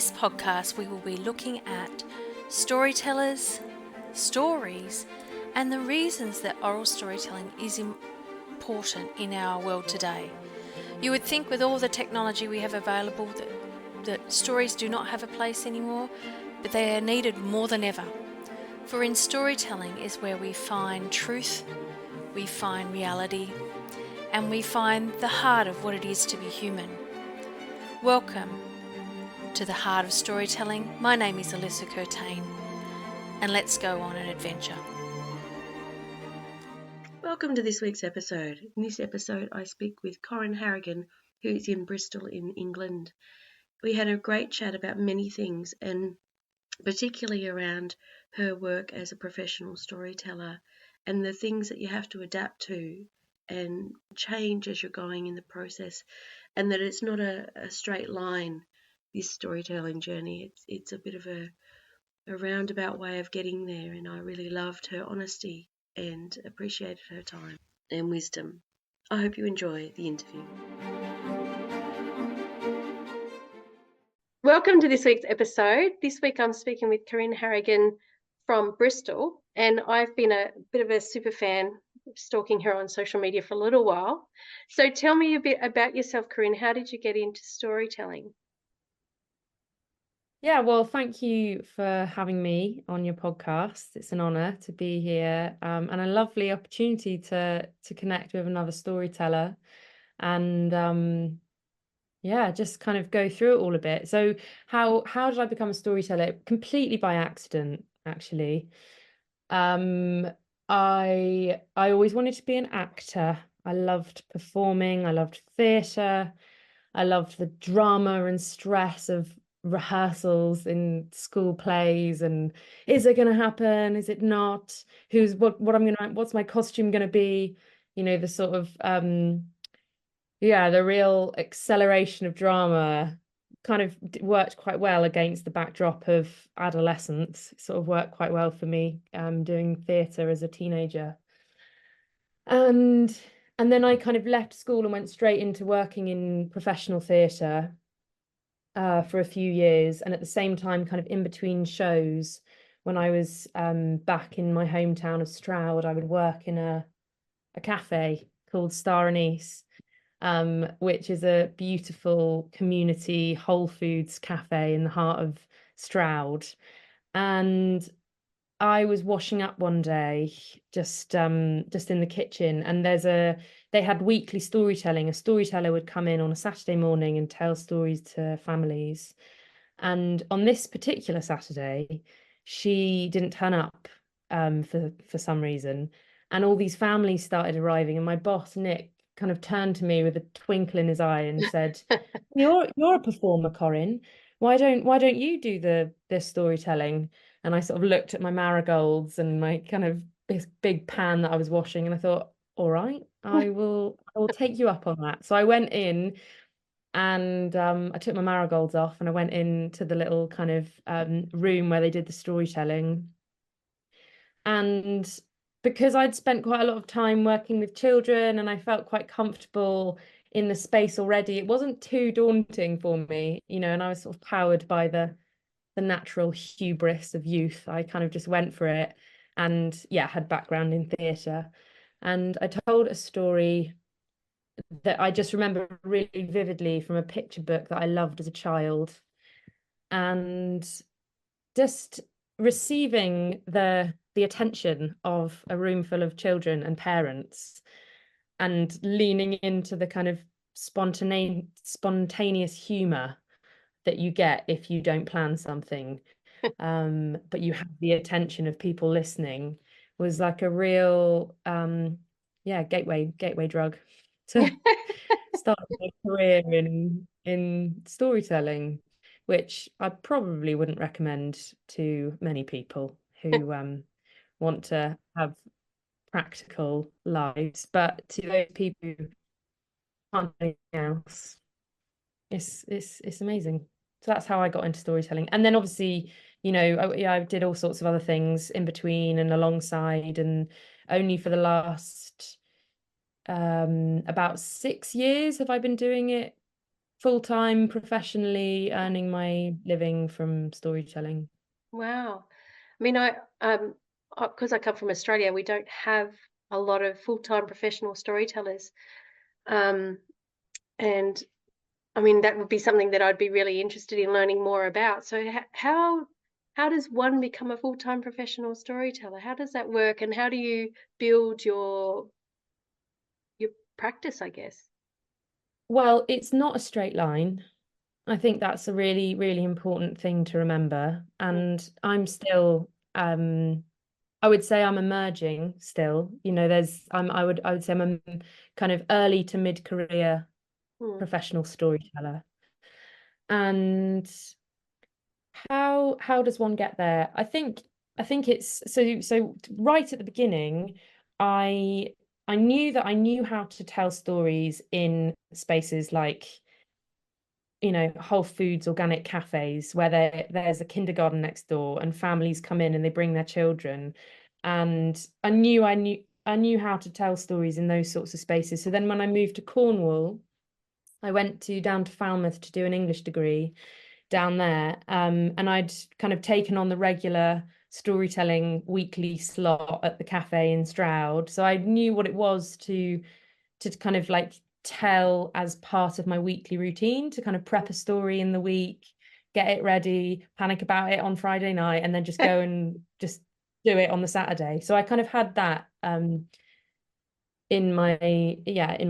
this podcast, we will be looking at storytellers, stories, and the reasons that oral storytelling is important in our world today. You would think with all the technology we have available that stories do not have a place anymore, but they are needed more than ever. For in storytelling is where we find truth, we find reality, and we find the heart of what it is to be human. Welcome to the heart of storytelling. My name is Alyssa, and let's go on an adventure. Welcome to this week's episode. In this episode, I speak with Corinne Harragin, who's in Bristol in England. We had a great chat about many things, and particularly around her work as a professional storyteller and the things that you have to adapt to and change as you're going in the process, and that it's not a straight line, this storytelling journey. It's a bit of a roundabout way of getting there, and I really loved her honesty and appreciated her time and wisdom. I hope you enjoy the interview. Welcome to this week's episode. This week I'm speaking with Corinne Harragin from Bristol, and I've been a bit of a super fan, stalking her on social media for a little while. So tell me a bit about yourself, Corinne. How did you get into storytelling? Yeah, well, thank you for having me on your podcast. It's an honor to be here, and a lovely opportunity to connect with another storyteller and yeah, just kind of go through it all a bit. So how did I become a storyteller? Completely by accident, actually. I always wanted to be an actor. I loved performing, I loved theatre, I loved the drama and stress of rehearsals in school plays, and is it going to happen, is it not, what's my costume going to be, the sort of the real acceleration of drama kind of worked quite well against the backdrop of adolescence. It sort of worked quite well for me, doing theatre as a teenager. And then I kind of left school and went straight into working in professional theatre for a few years. And at the same time, kind of in between shows, when I was back in my hometown of Stroud, I would work in a cafe called Star Anise, which is a beautiful community Whole Foods cafe in the heart of Stroud. And I was washing up one day, just in the kitchen, and they had weekly storytelling. A storyteller would come in on a Saturday morning and tell stories to families. And on this particular Saturday, she didn't turn up for some reason, and all these families started arriving. And my boss Nick kind of turned to me with a twinkle in his eye and said, "You're a performer, Corinne. Why don't you do the storytelling?" And I sort of looked at my marigolds and my kind of this big pan that I was washing, and I thought, all right, I will take you up on that. So I went in and I took my marigolds off and I went into the little kind of room where they did the storytelling. And because I'd spent quite a lot of time working with children and I felt quite comfortable in the space already, it wasn't too daunting for me, and I was sort of powered by the natural hubris of youth. I kind of just went for it, and had background in theatre. And I told a story that I just remember really vividly from a picture book that I loved as a child, and just receiving the attention of a room full of children and parents, and leaning into the kind of spontaneous humor that you get if you don't plan something, but you have the attention of people listening, was like a real gateway drug to start my career in storytelling, which I probably wouldn't recommend to many people who want to have practical lives, but to those people who can't do anything else, it's amazing. So that's how I got into storytelling. And then obviously, I did all sorts of other things in between and alongside, and only for the last about 6 years have I been doing it full-time, professionally earning my living from storytelling. Wow. I mean, because I come from Australia, we don't have a lot of full-time professional storytellers. Um, and I mean, that would be something that I'd be really interested in learning more about. So how does one become a full-time professional storyteller? How does that work, and how do you build your practice, I guess? Well, it's not a straight line. I think that's a really, really important thing to remember. Mm, And I'm still, I would say I'm emerging still. I would say I'm a kind of early to mid-career mm, professional storyteller. And how does one get there? I think it's so right at the beginning, I I knew that I knew how to tell stories in spaces like, Whole Foods organic cafes where there's a kindergarten next door and families come in and they bring their children. And I knew how to tell stories in those sorts of spaces. So then when I moved to Cornwall, I went down to Falmouth to do an English degree down there. And I'd kind of taken on the regular storytelling weekly slot at the cafe in Stroud. So I knew what it was to kind of like tell as part of my weekly routine, to kind of prep a story in the week, get it ready, panic about it on Friday night, and then just go and just do it on the Saturday. So I kind of had that in my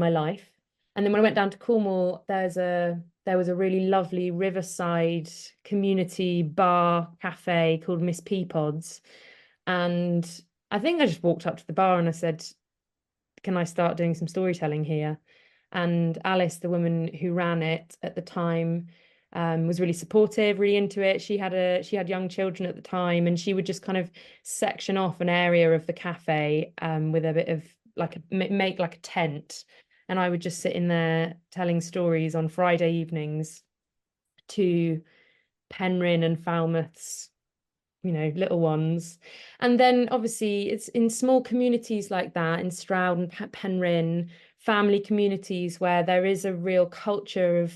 life. And then when I went down to Cornwall, there was a really lovely riverside community bar cafe called Miss Peapod's. And I think I just walked up to the bar and I said, can I start doing some storytelling here? And Alice, the woman who ran it at the time, was really supportive, really into it. She had young children at the time, and she would just kind of section off an area of the cafe with a bit of like make like a tent, and I would just sit in there telling stories on Friday evenings to Penryn and Falmouth's little ones. And then obviously it's in small communities like that, in Stroud and Penryn, family communities where there is a real culture of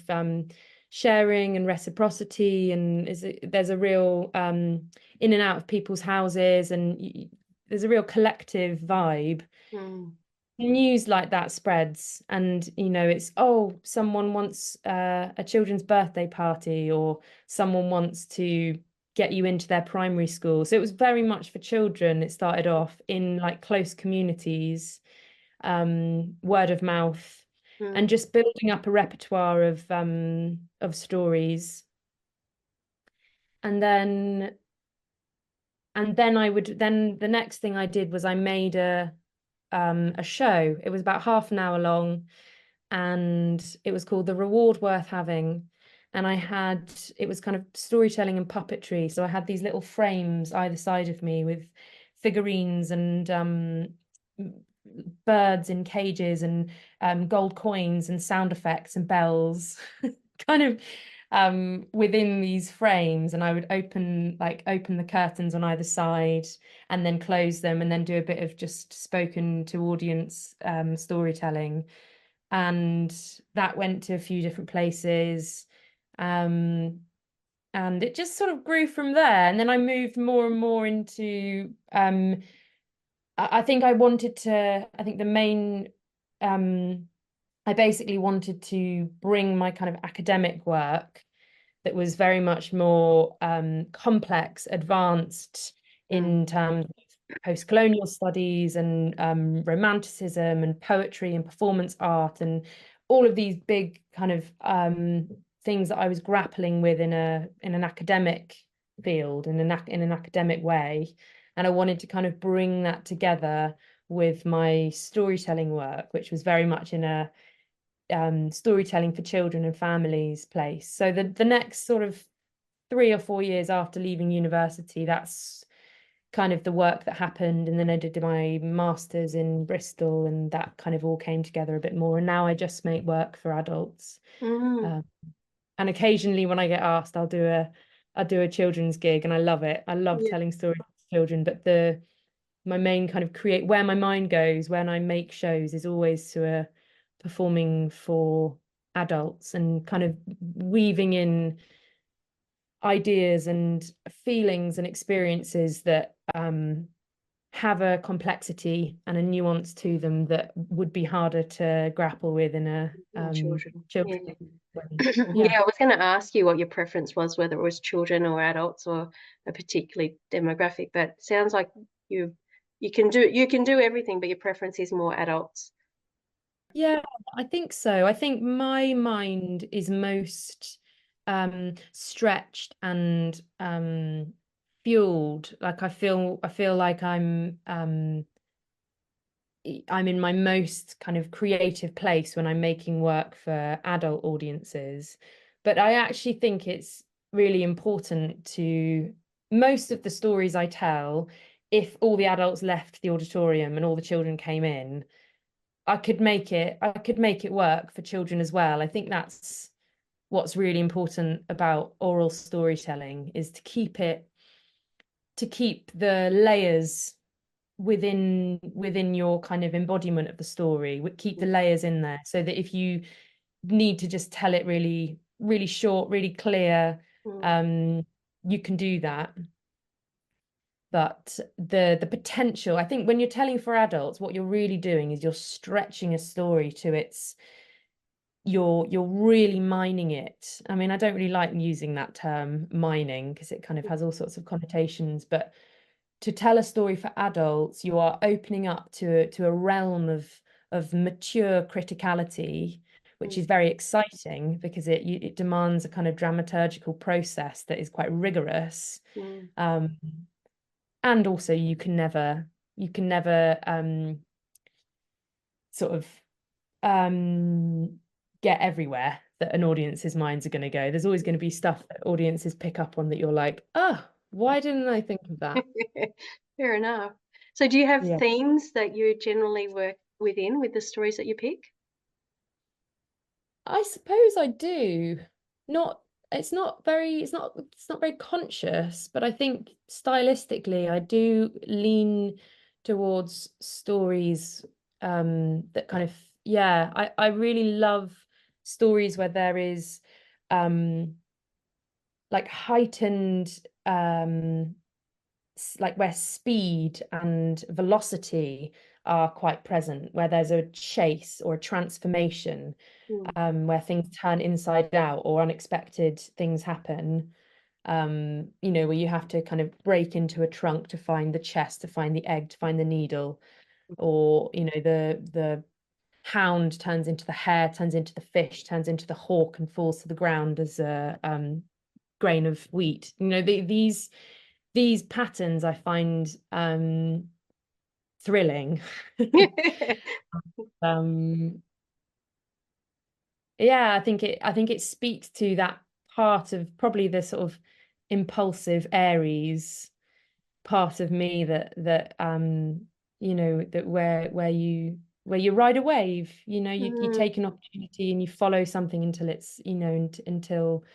sharing and reciprocity, and there's a real in and out of people's houses, and there's a real collective vibe. mm, News like that spreads, and it's, oh, someone wants a children's birthday party, or someone wants to get you into their primary school. So it was very much for children. It started off in like close communities, word of mouth, and mm, just building up a repertoire of stories. And then and then the next thing I did was I made a show. It was about half an hour long, and it was called The Reward Worth Having. And it was kind of storytelling and puppetry. So I had these little frames either side of me with figurines and birds in cages, and gold coins and sound effects and bells, kind of within these frames. And I would open the curtains on either side and then close them, and then do a bit of just spoken to audience storytelling. And that went to a few different places. Um, and it just sort of grew from there. And then I moved more and more into I think the main I basically wanted to bring my kind of academic work that was very much more complex, advanced mm, in terms of post-colonial studies and romanticism and poetry and performance art, and all of these big kind of things that I was grappling with in an academic field, in an academic way. And I wanted to kind of bring that together with my storytelling work, which was very much in a storytelling for children and families place. So the next sort of 3 or 4 years after leaving university, that's kind of the work that happened. And then I did my master's in Bristol, and that kind of all came together a bit more. And now I just make work for adults. mm. Um, and occasionally when I get asked, I'll do a children's gig, and I love it. I love Yeah. telling stories to children, but my main kind of create where my mind goes when I make shows is always to performing for adults and kind of weaving in ideas and feelings and experiences that have a complexity and a nuance to them that would be harder to grapple with in a Children. children Yeah. way. Yeah, I was going to ask you what your preference was, whether it was children or adults or a particularly demographic, but it sounds like you can do everything, but your preference is more adults. Yeah, I think so. I think my mind is most stretched and fueled. Like I feel like I'm in my most kind of creative place when I'm making work for adult audiences. But I actually think it's really important to most of the stories I tell, if all the adults left the auditorium and all the children came in, I could make it work for children as well. I think that's what's really important about oral storytelling is to keep the layers within your kind of embodiment of the story, keep the layers in there so that if you need to just tell it really really short, really clear, Mm, um you can do that. But the potential, I think when you're telling for adults, what you're really doing is you're stretching a story to its you're really mining it. I mean, I don't really like using that term mining because it kind of has all sorts of connotations, but to tell a story for adults, you are opening up to a realm of mature criticality, which mm, is very exciting because it demands a kind of dramaturgical process that is quite rigorous. mm. Um, and also you can never sort of um get everywhere that an audience's minds are going to go. There's always going to be stuff that audiences pick up on that you're like, oh, why didn't I think of that? Fair enough. So do you have Yeah. themes that you generally work within with the stories that you pick? I suppose I do. Not it's not very conscious, but I think stylistically I do lean towards stories that kind of, yeah, I really love stories where there is um like heightened like where speed and velocity are quite present, where there's a chase or a transformation, Mm, where things turn inside out or unexpected things happen. Where you have to kind of break into a trunk to find the chest, to find the egg, to find the needle, or the hound turns into the hare, turns into the fish, turns into the hawk, and falls to the ground as a grain of wheat. These patterns I find thrilling. um yeah, I think it speaks to that part of probably the sort of impulsive Aries part of me that where you ride a wave, you mm. take an opportunity and you follow something until it's, until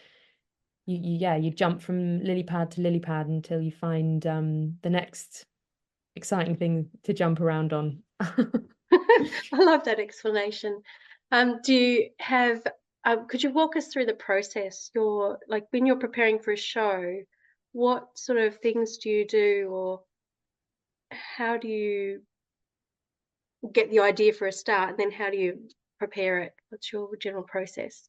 you jump from lily pad to lily pad until you find the next exciting thing to jump around on. I love that explanation. Do you have, could you walk us through the process? Your like when you're preparing for a show, what sort of things do you do, or how do you get the idea for a start, and then how do you prepare it? What's your general process?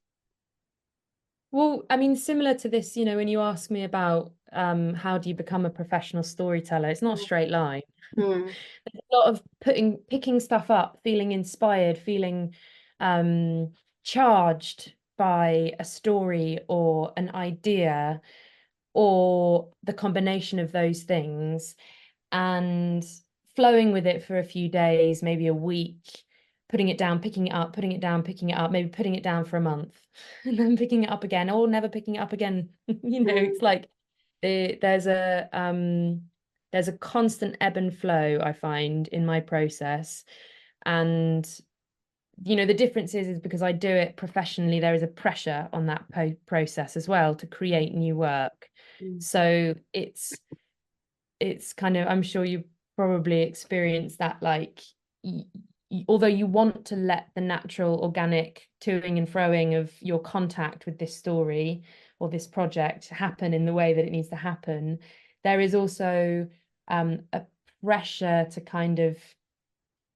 Well, I mean, similar to this, when you ask me about how do you become a professional storyteller, it's not a straight line. Mm, There's a lot of picking stuff up, feeling inspired, feeling um, charged by a story or an idea or the combination of those things, and flowing with it for a few days, maybe a week, putting it down, picking it up, putting it down, picking it up, maybe putting it down for a month, and then picking it up again, or never picking it up again. It's mm, like there's a constant ebb and flow I find in my process. And the difference is because I do it professionally, there is a pressure on that process as well to create new work. mm. So it's kind of, I'm sure you probably experienced that, like although you want to let the natural, organic toing and froing of your contact with this story or this project happen in the way that it needs to happen, there is also a pressure to kind of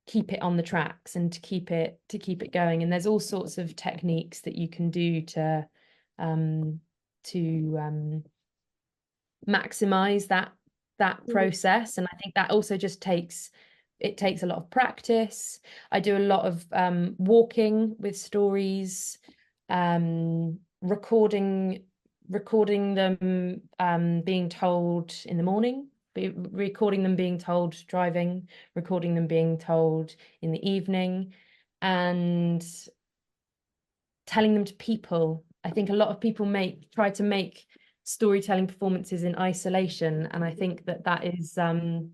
keep it on the tracks and to keep it going. And there's all sorts of techniques that you can do to um, maximize that process. And I think that also just takes a lot of practice. I do a lot of walking with stories, recording them being told in the morning, recording them being told driving, recording them being told in the evening, and telling them to people. I think a lot of people try to make storytelling performances in isolation, and I think that is not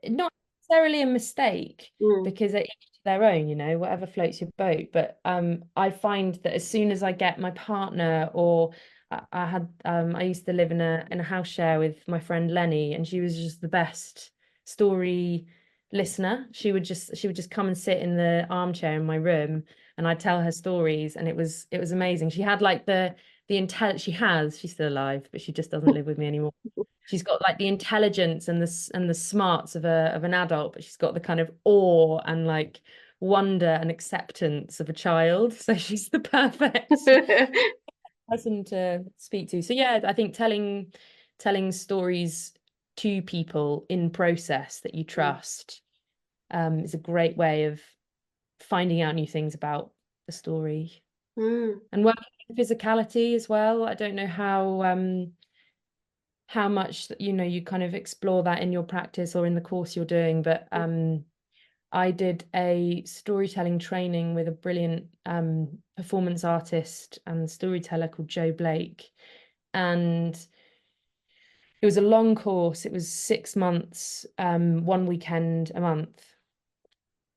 necessarily a mistake, because they're each to their own, whatever floats your boat. But I find that as soon as I get my partner, or I used to live in a house share with my friend Lenny, and she was just the best story listener. She would just come and sit in the armchair in my room, and I'd tell her stories, and it was amazing. She had like the she's still alive, but she just doesn't live with me anymore. She's got like the intelligence and the smarts of an adult, but she's got the kind of awe and like wonder and acceptance of a child. So she's the perfect person to speak to. So yeah, I think telling stories to people in process that you trust is a great way of finding out new things about the story. And working with physicality as well. I don't know how much you kind of explore that in your practice or in the course you're doing, but I did a storytelling training with a brilliant performance artist and storyteller called Joe Blake, and it was a long course. It was 6 months, one weekend a month,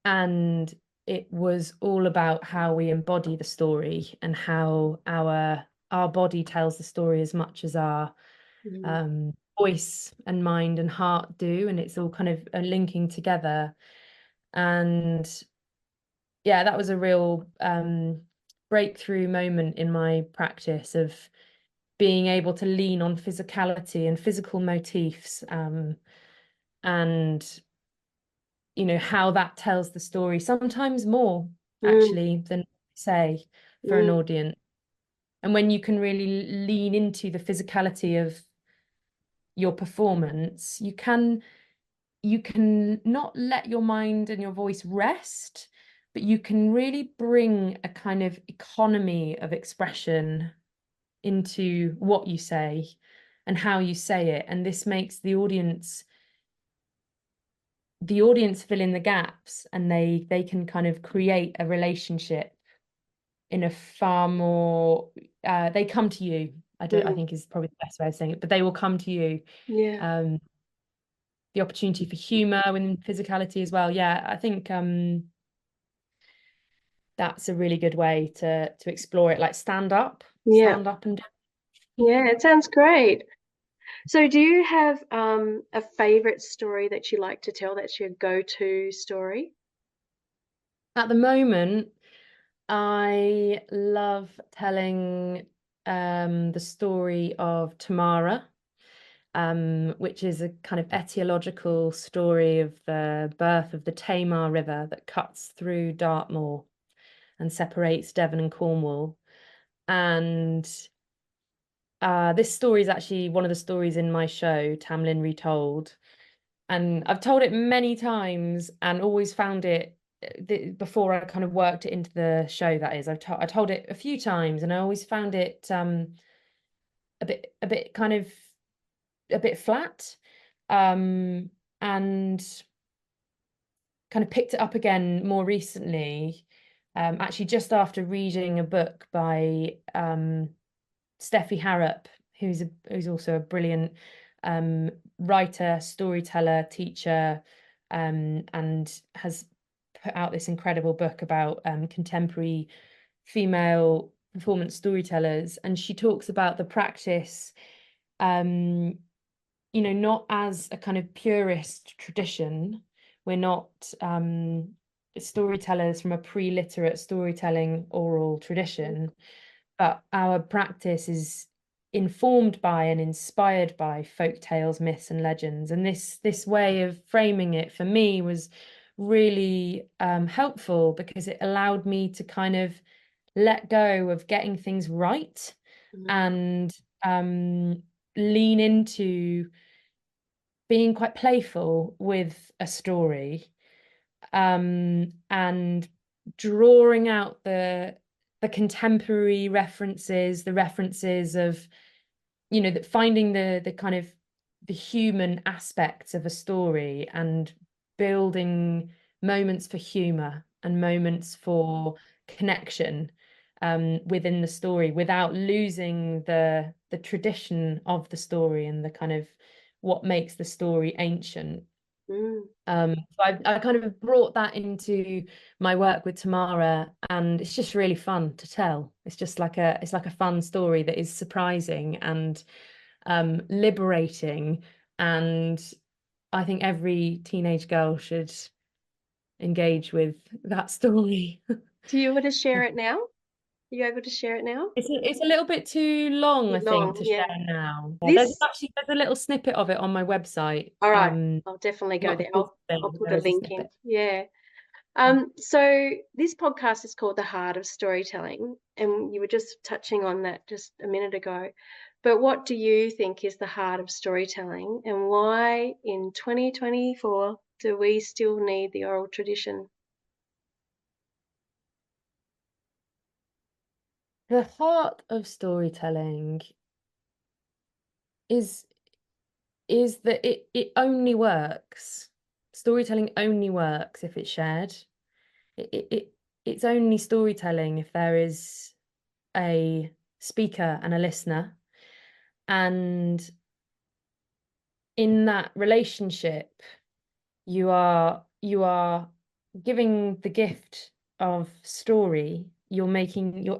and it was all about how we embody the story and how our body tells the story as much as our voice and mind and heart do, and it's all kind of linking together. And yeah, that was a real breakthrough moment in my practice of being able to lean on physicality and physical motifs, and how that tells the story, sometimes more actually than say for an audience. And when you can really lean into the physicality of your performance, you can not let your mind and your voice rest, but you can really bring a kind of economy of expression into what you say and how you say it. And this makes the audience fill in the gaps, and they can kind of create a relationship in a far more they come to you. I think is probably the best way of saying it, but they will come to you. The opportunity for humor and physicality as well. Yeah, I think that's a really good way to explore it. Like stand up and Yeah, it sounds great. So do you have a favorite story that you like to tell, that's your go-to story? at the moment, I love telling the story of Tamara, which is a kind of etiological story of the birth of the Tamar River that cuts through Dartmoor and separates Devon and Cornwall. And this story is actually one of the stories in my show, Tamlin Retold. And I've told it many times and always found it, before I kind of worked it into the show, that is, I told it a few times, and I always found it a bit kind of a bit flat, and kind of picked it up again more recently, actually just after reading a book by Steffi Harrop, who's also a brilliant writer, storyteller, teacher, and has put out this incredible book about contemporary female performance storytellers. And she talks about the practice, not as a kind of purist tradition. We're not storytellers from a pre-literate storytelling oral tradition, but our practice is informed by and inspired by folk tales, myths, and legends. And this way of framing it for me was really helpful, because it allowed me to kind of let go of getting things right and lean into being quite playful with a story, and drawing out the contemporary references, the references of, that finding the kind of the human aspects of a story, and building moments for humor and moments for connection within the story, without losing the tradition of the story and the kind of what makes the story ancient. Mm. So I kind of brought that into my work with Tamara, and it's just really fun to tell. It's like a fun story that is surprising and liberating, and I think every teenage girl should engage with that story. Do you want to share it now? Are you able to share it now? It's a little bit too long, I Bit think, long, to yeah. share now. Yeah, This, there's a little snippet of it on my website. all right, I'll definitely go Not the there. full I'll thing, put there a is a link in. snippet. Yeah. So this podcast is called The Heart of Storytelling, and you were just touching on that just a minute ago. But what do you think is the heart of storytelling, and why in 2024 do we still need the oral tradition? The heart of storytelling is that it only works. Storytelling only works if it's shared. It's only storytelling if there is a speaker and a listener. And in that relationship, you are giving the gift of story. You're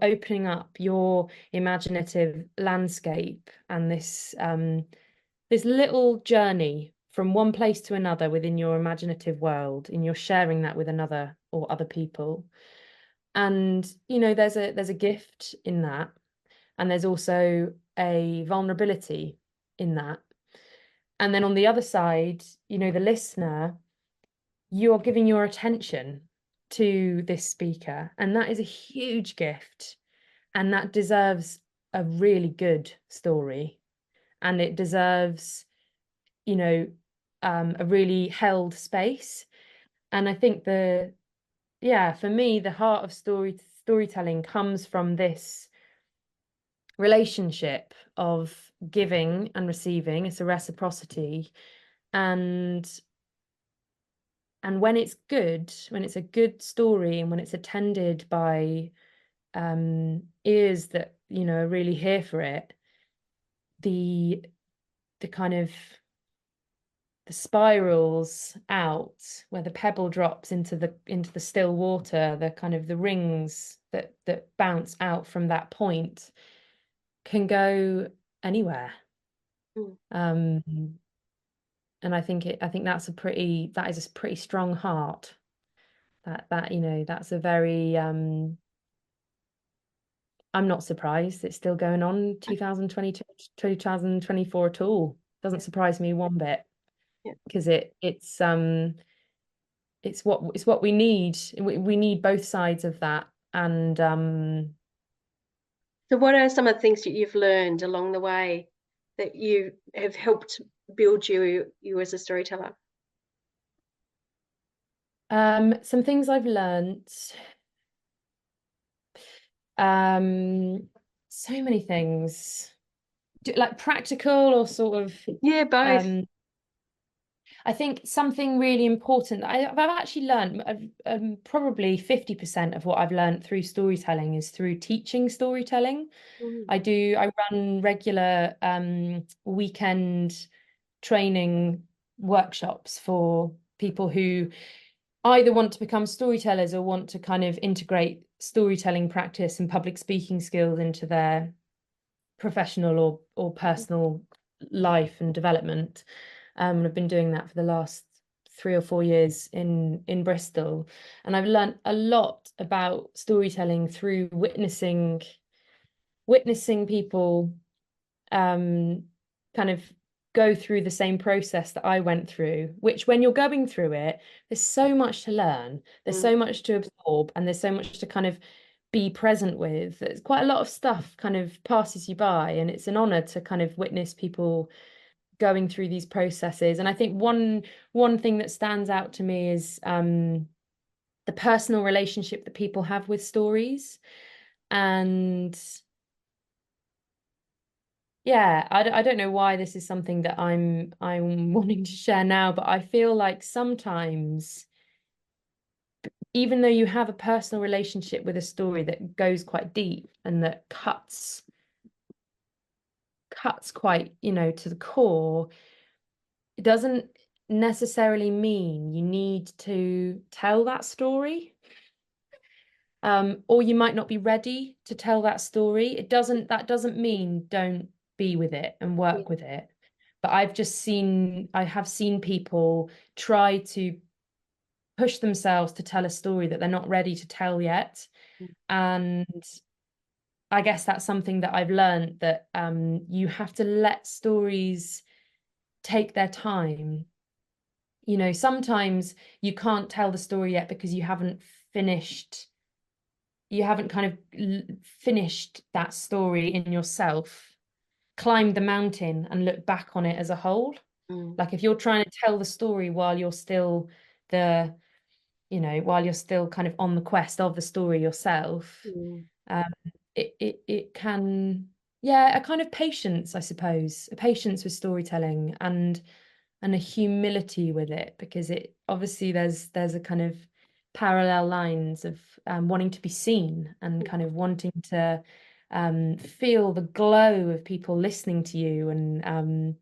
opening up your imaginative landscape, and this little journey from one place to another within your imaginative world, and you're sharing that with another or other people. And there's a gift in that, and there's also a vulnerability in that. And then on the other side, the listener, you're giving your attention to this speaker, and that is a huge gift, and that deserves a really good story, and it deserves a really held space. And I think for me, the heart of storytelling comes from this relationship of giving and receiving. It's a reciprocity. And when it's good, when it's a good story, and when it's attended by ears that are really here for it, the kind of the spirals out, where the pebble drops into the still water, the kind of the rings that bounce out from that point can go anywhere. Mm. And I think that is a pretty strong heart. That's a very I'm not surprised it's still going on 2022, 2024 at all. Doesn't surprise me one bit, Yeah. because it's what we need. We need both sides of that. And So what are some of the things that you've learned along the way that you have helped build you as a storyteller? some things I've learned, so many things, like practical or sort of Yeah, both. I think something really important that I've actually learned, probably 50% of what I've learned through storytelling is through teaching storytelling. Mm. I run regular weekend training workshops for people who either want to become storytellers or want to kind of integrate storytelling practice and public speaking skills into their professional or personal life and development. And I've been doing that for the last 3 or 4 years in Bristol, and I've learnt a lot about storytelling through witnessing people kind of go through the same process that I went through, which when you're going through it, there's so much to learn, there's so much to absorb, and there's so much to kind of be present with. There's quite a lot of stuff kind of passes you by, and it's an honor to kind of witness people going through these processes. And I think one thing that stands out to me is the personal relationship that people have with stories. And yeah, I don't know why this is something that I'm wanting to share now, but I feel like sometimes, even though you have a personal relationship with a story that goes quite deep and that cuts quite, to the core, it doesn't necessarily mean you need to tell that story. Or you might not be ready to tell that story. That doesn't mean don't be with it and work with it. But I have seen people try to push themselves to tell a story that they're not ready to tell yet. And I guess that's something that I've learned, that you have to let stories take their time. Sometimes you can't tell the story yet because you haven't kind of finished that story in yourself, climbed the mountain and look back on it as a whole. Like if you're trying to tell the story while you're still kind of on the quest of the story yourself, it can, yeah, a kind of patience, I suppose, a patience with storytelling, and a humility with it, because it obviously there's a kind of parallel lines of wanting to be seen and kind of wanting to feel the glow of people listening to you, and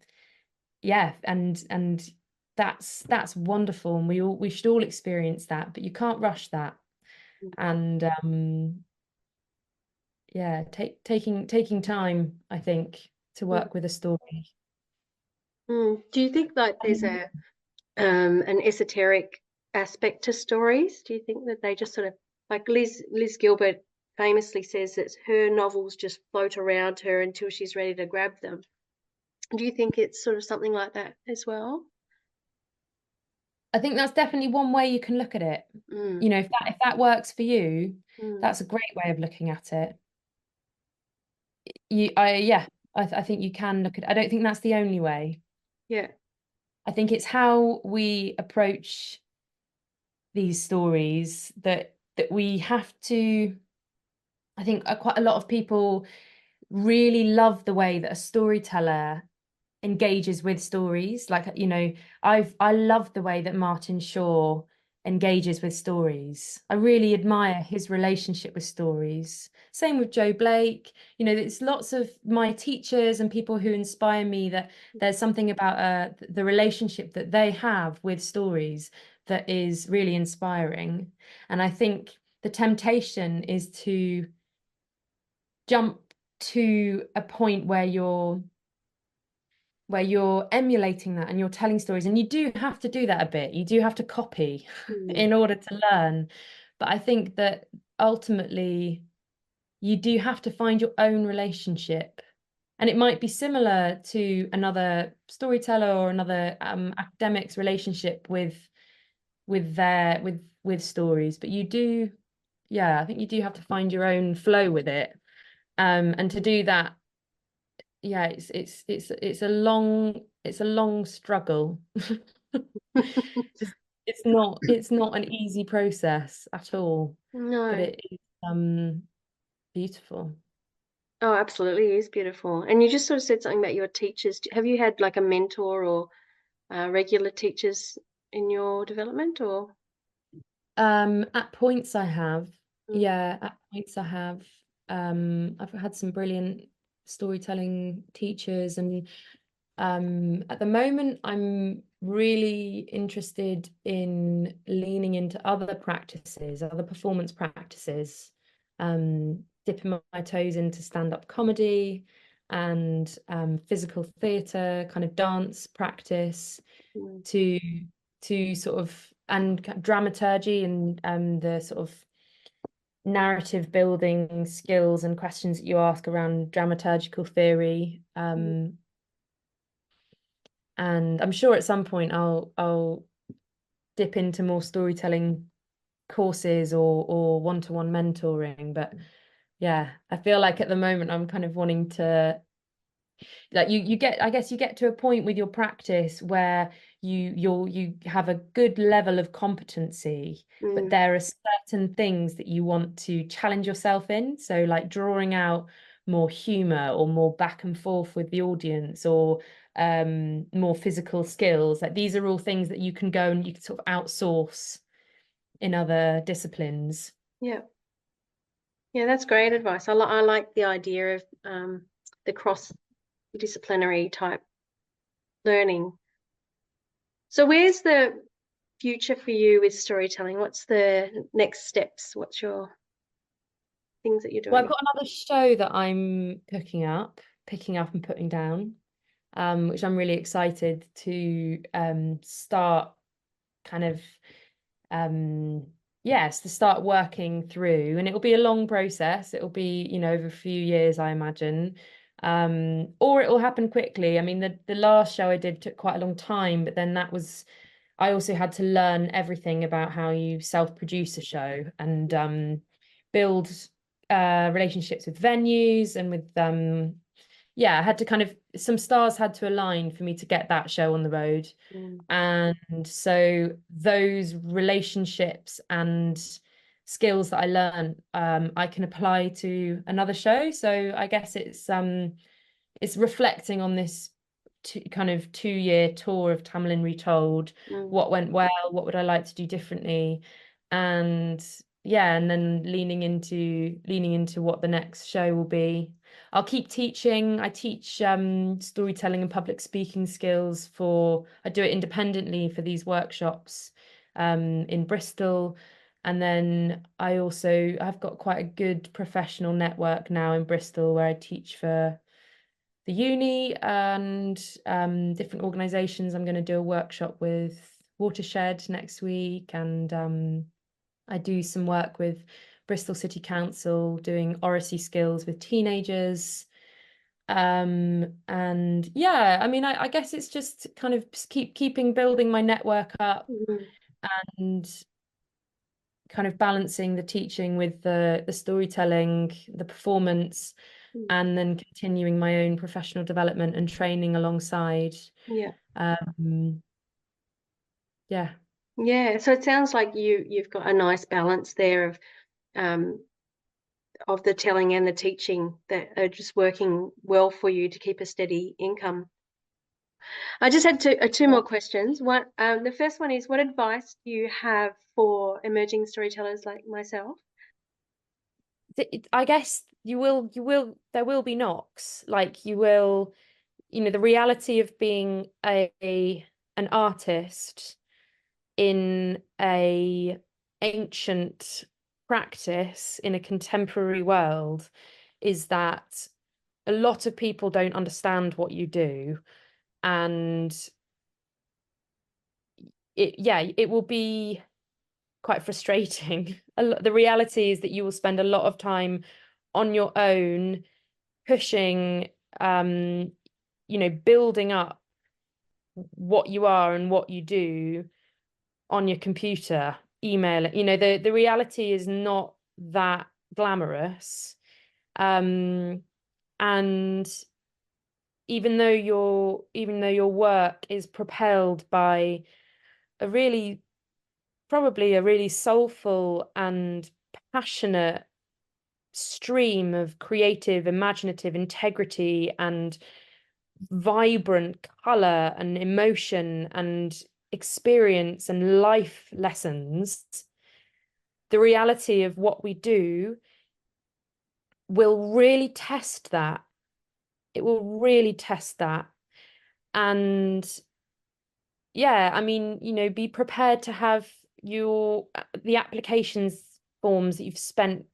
yeah, and that's wonderful, and we should all experience that, but you can't rush that. And yeah, taking time, I think, to work with a story. Do you think like there's an esoteric aspect to stories? Do you think that they just sort of, like Liz Gilbert famously says that her novels just float around her until she's ready to grab them? Do you think it's sort of something like that as well? I think that's definitely one way you can look at it. Mm, If that works for you, mm, that's a great way of looking at it. I think you can look at. I don't think that's the only way. yeah. I think it's how we approach these stories that we have to. I think quite a lot of people really love the way that a storyteller engages with stories. Like, I love the way that Martin Shaw engages with stories. I really admire his relationship with stories. Same with Joe Blake. It's lots of my teachers and people who inspire me, that there's something about the relationship that they have with stories that is really inspiring. And I think the temptation is to jump to a point where you're emulating that and you're telling stories, and you do have to do that a bit. You do have to copy Mm, in order to learn. But I think that ultimately you do have to find your own relationship. And it might be similar to another storyteller or another academic's relationship with stories. But I think you do have to find your own flow with it. And to do that, yeah, it's a long struggle. It's not an easy process at all, but no. it is beautiful. Oh, absolutely, it is beautiful. And you just sort of said something about your teachers. Have you had like a mentor or regular teachers in your development, or? At points I have, Mm, yeah, at points I have. I've had some brilliant storytelling teachers, and at the moment I'm really interested in leaning into other practices, other performance practices, dipping my toes into stand-up comedy and physical theatre, kind of dance practice, mm, to to sort of, and dramaturgy and the sort of narrative building skills and questions that you ask around dramaturgical theory. And I'm sure at some point I'll dip into more storytelling courses or one-to-one mentoring. But yeah, I feel like at the moment I'm kind of wanting to, like, you get, I guess you get to a point with your practice where you have a good level of competency, but there are certain things that you want to challenge yourself in. So like drawing out more humor or more back and forth with the audience, or more physical skills. Like these are all things that you can go and you can sort of outsource in other disciplines. Yeah. Yeah, that's great advice. I like the idea of the cross-disciplinary type learning. So where's the future for you with storytelling? What's the next steps? What's your things that you're Well, doing? I've got another show that I'm picking up and putting down, which I'm really excited to start kind of yes, to start working through. And it'll be a long process. It'll be, over a few years, I imagine. Or it will happen quickly. I mean, the last show I did took quite a long time, but then I also had to learn everything about how you self-produce a show and build relationships with venues and with yeah, I had to kind of, some stars had to align for me to get that show on the road. And so those relationships and skills that I learned, I can apply to another show. So I guess it's reflecting on this kind of 2-year tour of Tamlin Retold. What went well? What would I like to do differently? And yeah, and then leaning into what the next show will be. I'll keep teaching. I teach storytelling and public speaking skills I do it independently for these workshops in Bristol. And then I've got quite a good professional network now in Bristol where I teach for the uni and different organisations. I'm going to do a workshop with Watershed next week, and I do some work with Bristol City Council doing oracy skills with teenagers. And yeah, I mean, I guess it's just kind of keeping building my network up and kind of balancing the teaching with the storytelling, the performance, and then continuing my own professional development and training alongside. Yeah. Yeah. Yeah. So it sounds like you've got a nice balance there of the telling and the teaching that are just working well for you to keep a steady income. I just had two more questions. The first one is, what advice do you have for emerging storytellers like myself? I guess there will be knocks. Like you will, the reality of being an artist in a ancient practice in a contemporary world is that a lot of people don't understand what you do, and it will be quite frustrating. The reality is that you will spend a lot of time on your own pushing, building up what you are and what you do on your computer, email it. The reality is not that glamorous. And even though your work is propelled by probably a really soulful and passionate stream of creative, imaginative integrity and vibrant color and emotion and experience and life lessons, the reality of what we do will really test that. It will really test that. And yeah, I mean, be prepared to have the applications forms that you've spent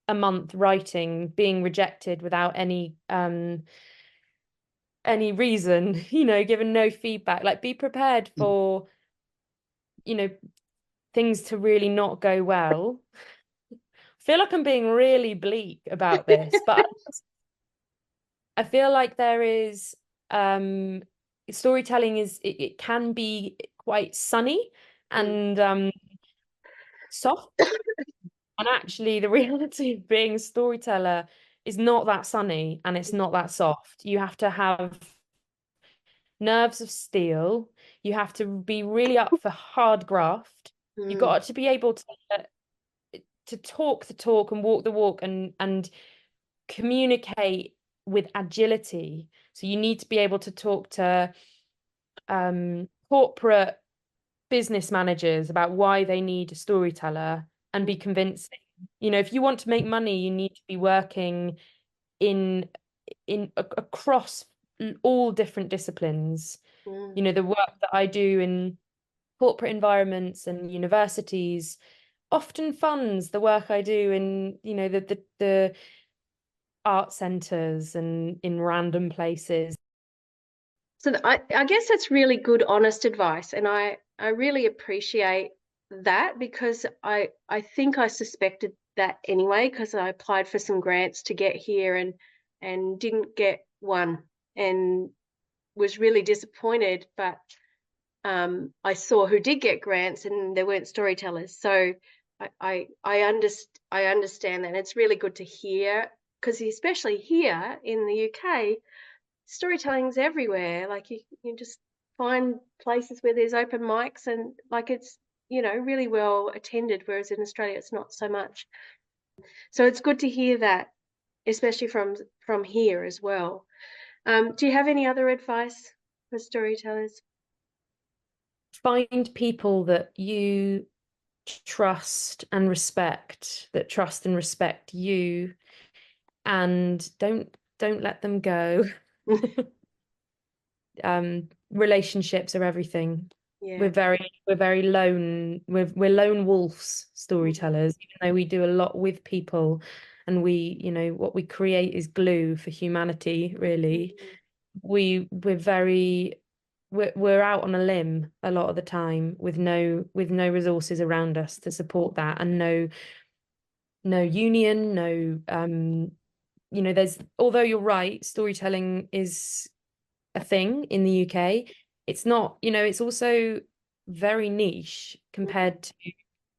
a month writing being rejected without any reason, given no feedback. Like, be prepared for you know, things to really not go well. I feel like I'm being really bleak about this, but I feel like there is storytelling it can be quite sunny Mm, and soft. And actually the reality of being a storyteller is not that sunny and it's not that soft. You have to have nerves of steel. You have to be really up for hard graft. You've mm, got to be able to talk the talk and walk the walk and communicate with agility. So you need to be able to talk to corporate business managers about why they need a storyteller and be mm, convincing. If you want to make money, you need to be working in across all different disciplines. mm, The work that I do in corporate environments and universities often funds the work I do in, the art centers and in random places. So I guess that's really good, honest advice, and I really appreciate that because I think I suspected that anyway because I applied for some grants to get here and didn't get one and was really disappointed. But I saw who did get grants and there weren't storytellers, so I understand that. And it's really good to hear because especially here in the UK storytelling's everywhere. Like you just find places where there's open mics and like it's really well attended, whereas in Australia it's not so much. So it's good to hear that, especially from here as well. Do you have any other advice for storytellers? Find people that you trust and respect, that trust and respect you, and don't let them go. Relationships are everything. We're Yeah. very lone. We're lone wolves, Mm, storytellers, even though we do a lot with people, and what we create is glue for humanity, really. mm, We're out on a limb a lot of the time with no resources around us to support that, and no union, no there's, although you're right, storytelling is a thing in the UK. It's not, it's also very niche mm, compared to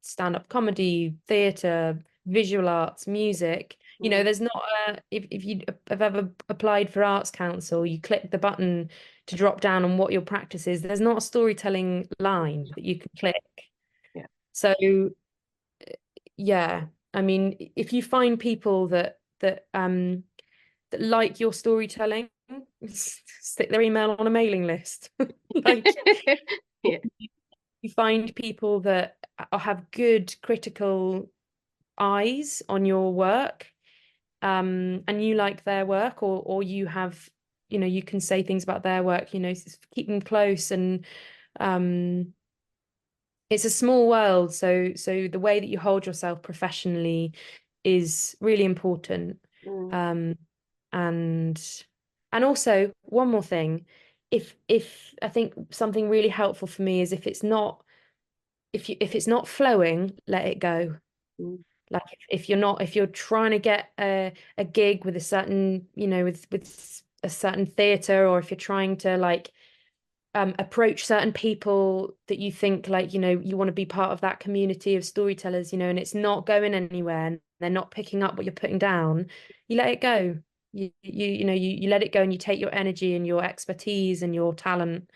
stand-up comedy, theatre, visual arts, music. mm, There's not if you have ever applied for Arts Council, you click the button to drop down on what your practice is. There's not a storytelling line that you can click. yeah. So yeah, I mean, if you find people that like your storytelling, stick their email on a mailing list. Like, Yeah. you find people that have good critical eyes on your work, and you like their work, or you have, you can say things about their work, keep them close. And um, it's a small world, so the way that you hold yourself professionally is really important. Mm, Um, and and also one more thing, if I think something really helpful for me is if it's not flowing, let it go. mm, Like if you're trying to get a gig with a certain, with a certain theater, or if you're trying to like approach certain people that you think like, you want to be part of that community of storytellers, and it's not going anywhere and they're not picking up what you're putting down, you let it go. You let it go and you take your energy and your expertise and your talent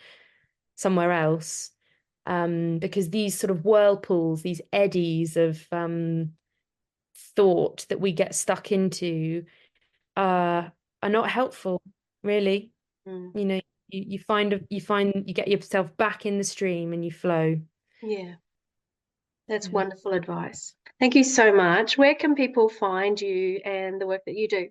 somewhere else. Because these sort of whirlpools, these eddies of thought that we get stuck into are not helpful, really. mm. you know you get yourself back in the stream and you flow. Yeah. That's Yeah. wonderful advice. Thank you so much. Where can people find you and the work that you do?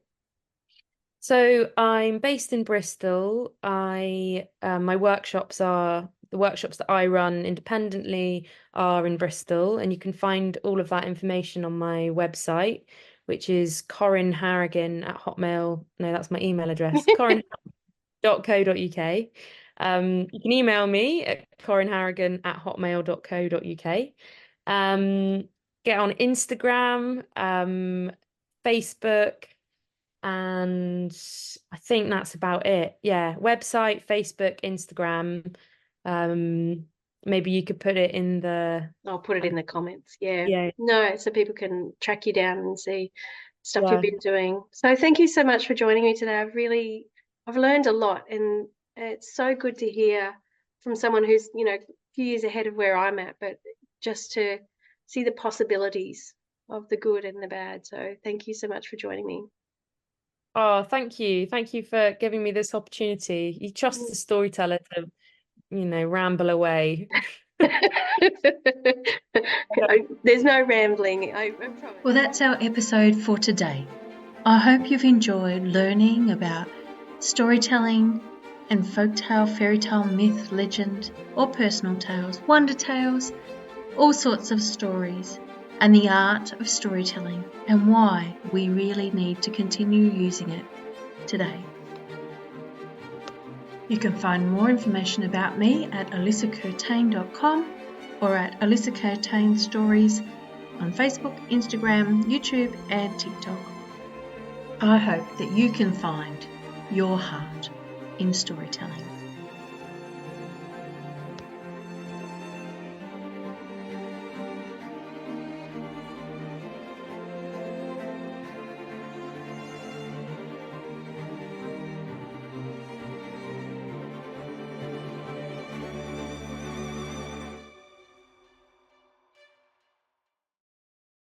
So I'm based in Bristol. I my workshops are the workshops that I run independently are in Bristol, and you can find all of that information on my website, which is Corinne Harragin at Hotmail. No, that's my email address, corinne.co.uk. You can email me at corinneharragin@hotmail.co.uk. Get on Instagram, Facebook, and I think that's about it. Yeah, website, Facebook, Instagram. Maybe you could put it in the I'll put it in the comments. Yeah. yeah, No, so people can track you down and see stuff you've yeah. been doing. So thank you so much for joining me today. I've learned a lot, and it's so good to hear from someone who's, a few years ahead of where I'm at, but just to see the possibilities of the good and the bad. So thank you so much for joining me. Oh, thank you. Thank you for giving me this opportunity. You trust the storyteller to, ramble away. There's no rambling, I promise. Well, that's our episode for today. I hope you've enjoyed learning about storytelling and folktale, fairytale, myth, legend, or personal tales, wonder tales, all sorts of stories, and the art of storytelling and why we really need to continue using it today. You can find more information about me at alyssacurtain.com or at Alyssa Curtain Stories on Facebook, Instagram, YouTube and TikTok. I hope that you can find your heart in storytelling.